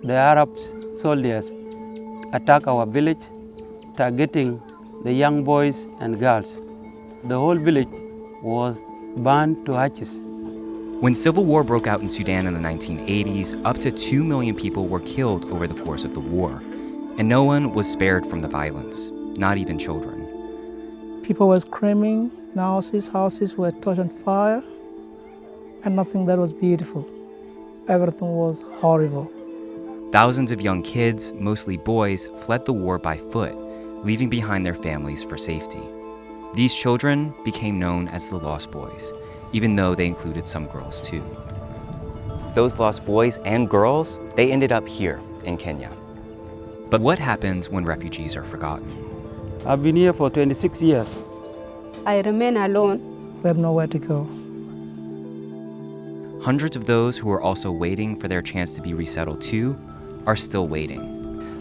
the Arab soldiers attacked our village, targeting the young boys and girls. The whole village was burned to ashes. When civil war broke out in Sudan in the 1980s, up to 2 million people were killed over the course of the war. And no one was spared from the violence, not even children. People were screaming in houses were touched on fire, and nothing that was beautiful. Everything was horrible. Thousands of young kids, mostly boys, fled the war by foot, leaving behind their families for safety. These children became known as the Lost Boys, even though they included some girls too. Those lost boys and girls, they ended up here in Kenya. But what happens when refugees are forgotten? I've been here for 26 years. I remain alone. We have nowhere to go. Hundreds of those who are also waiting for their chance to be resettled too are still waiting.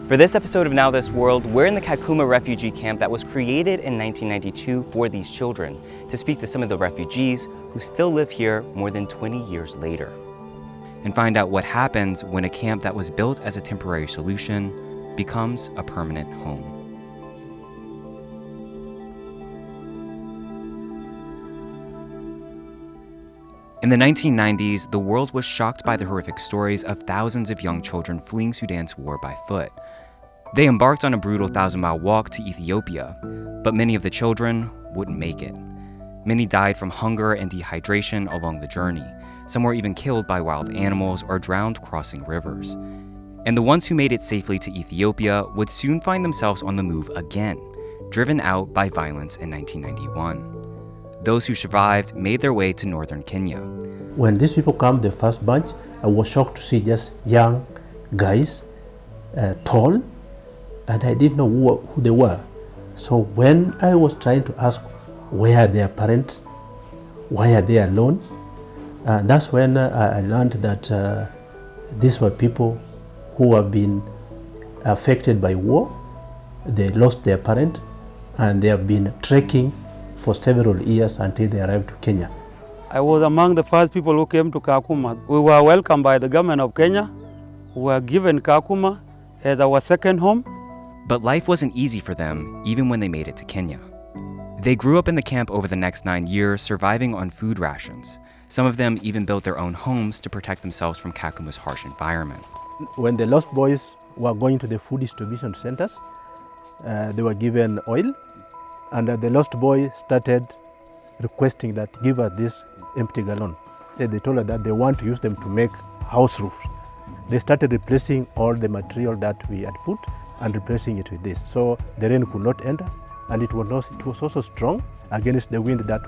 For this episode of Now This World, we're in the Kakuma refugee camp that was created in 1992 for these children to speak to some of the refugees who still live here more than 20 years later. And find out what happens when a camp that was built as a temporary solution becomes a permanent home. In the 1990s, the world was shocked by the horrific stories of thousands of young children fleeing Sudan's war by foot. They embarked on a brutal 1,000-mile walk to Ethiopia, but many of the children wouldn't make it. Many died from hunger and dehydration along the journey. Some were even killed by wild animals or drowned crossing rivers. And the ones who made it safely to Ethiopia would soon find themselves on the move again, driven out by violence in 1991. Those who survived made their way to northern Kenya. When these people come, the first bunch, I was shocked to see just young guys, tall, and I didn't know who they were. So when I was trying to ask where are their parents, why are they alone, that's when I learned that these were people who have been affected by war. They lost their parent, and they have been trekking for several years until they arrived to Kenya. I was among the first people who came to Kakuma. We were welcomed by the government of Kenya. We were given Kakuma as our second home. But life wasn't easy for them, even when they made it to Kenya. They grew up in the camp over the next 9 years, surviving on food rations. Some of them even built their own homes to protect themselves from Kakuma's harsh environment. When the Lost Boys were going to the food distribution centers, they were given oil, and the Lost Boy started requesting that give us this empty gallon. They told her that they want to use them to make house roofs. They started replacing all the material that we had put and replacing it with this. So the rain could not enter, and it was also strong against the wind that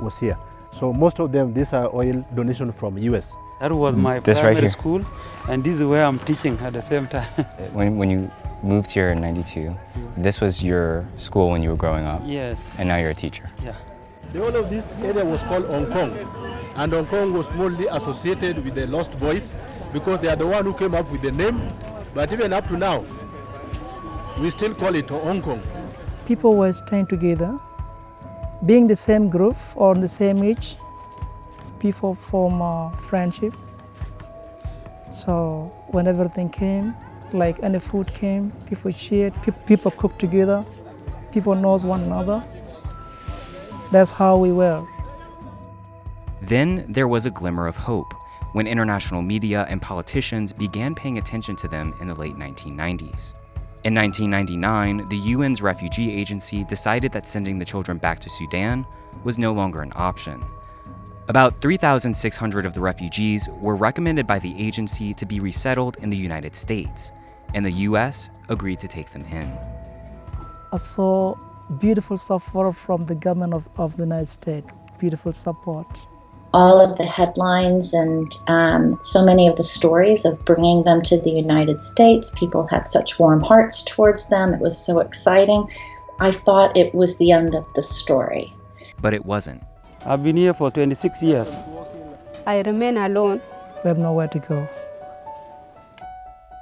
was here. So most of them, these are oil donation from US. That was my primary school, and this is where I'm teaching at the same time. When you moved here in 92, this was your school when you were growing up? Yes. And now you're a teacher? Yeah. The whole of this area was called Hong Kong, and Hong Kong was mostly associated with the Lost Boys because they are the one who came up with the name, but even up to now, we still call it Hong Kong. People were staying together, being the same group or the same age. People form friendship. So when everything came, like any food came, people shared, people cooked together, people knows one another. That's how we were. Then there was a glimmer of hope when international media and politicians began paying attention to them in the late 1990s. In 1999, the UN's refugee agency decided that sending the children back to Sudan was no longer an option. About 3,600 of the refugees were recommended by the agency to be resettled in the United States, and the US agreed to take them in. I saw beautiful support from the government of the United States, beautiful support. All of the headlines and so many of the stories of bringing them to the United States, people had such warm hearts towards them. It was so exciting. I thought it was the end of the story. But it wasn't. I've been here for 26 years. I remain alone. We have nowhere to go.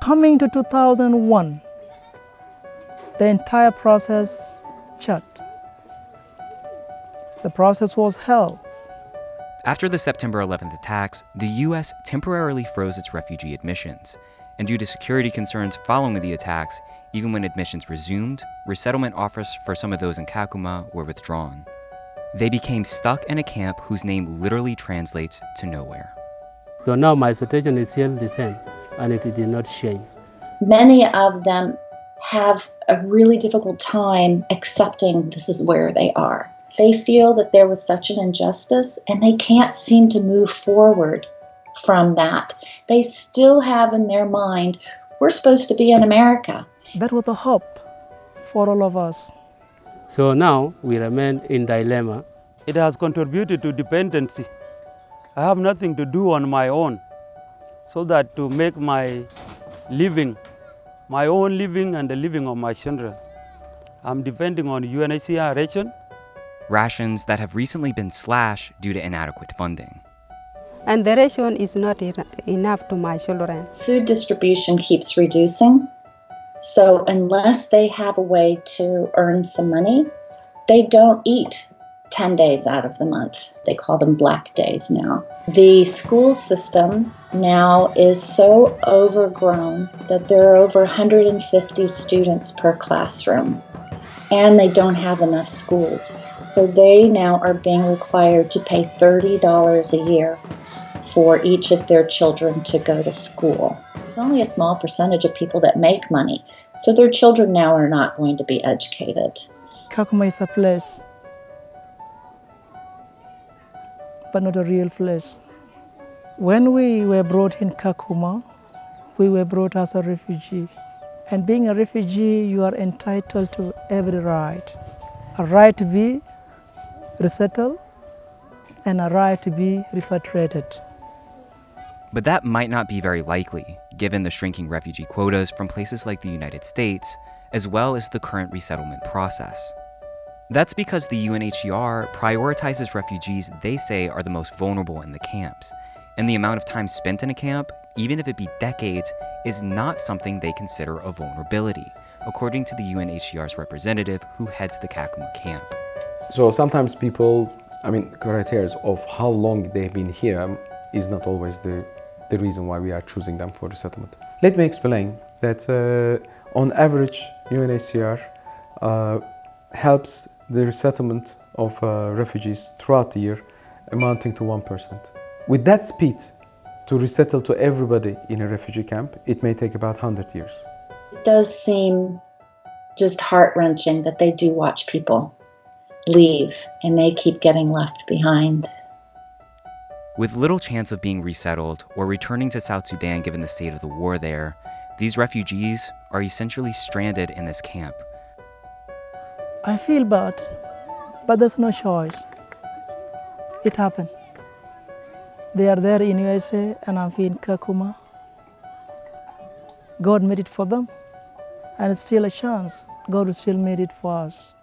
Coming to 2001, the entire process shut. The process was held. After the September 11th attacks, the US temporarily froze its refugee admissions, And due to security concerns following the attacks, even when admissions resumed, resettlement offers for some of those in Kakuma were withdrawn. They became stuck in a camp whose name literally translates to nowhere. So now my situation is still the same, and it did not change. Many of them have a really difficult time accepting this is where they are. They feel that there was such an injustice and they can't seem to move forward from that. They still have in their mind, we're supposed to be in America. That was the hope for all of us. So now we remain in dilemma. It has contributed to dependency. I have nothing to do on my own, so that to make my living, my own living and the living of my children, I'm depending on UNHCR ration. Rations that have recently been slashed due to inadequate funding. And the ration is not enough to my children. Food distribution keeps reducing, so unless they have a way to earn some money, they don't eat 10 days out of the month. They call them black days now. The school system now is so overgrown that there are over 150 students per classroom, and they don't have enough schools. So they now are being required to pay $30 a year for each of their children to go to school. There's only a small percentage of people that make money, so their children now are not going to be educated. Kakuma is a place, but not a real place. When we were brought in Kakuma, we were brought as a refugee. And being a refugee, you are entitled to every right. A right to be resettled and a right to be repatriated. But that might not be very likely, given the shrinking refugee quotas from places like the United States, as well as the current resettlement process. That's because the UNHCR prioritizes refugees they say are the most vulnerable in the camps, and the amount of time spent in a camp, even if it be decades, is not something they consider a vulnerability, according to the UNHCR's representative who heads the Kakuma camp. So sometimes people, criteria of how long they've been here is not always the reason why we are choosing them for resettlement. Let me explain that on average, UNHCR helps the resettlement of refugees throughout the year amounting to 1%. With that speed, to resettle to everybody in a refugee camp, it may take about 100 years. It does seem just heart-wrenching that they do watch people leave and they keep getting left behind. With little chance of being resettled or returning to South Sudan given the state of the war there, these refugees are essentially stranded in this camp. I feel bad, but there's no choice. It happened. They are there in USA and I'm in Kakuma. God made it for them, and it's still a chance. God will still made it for us.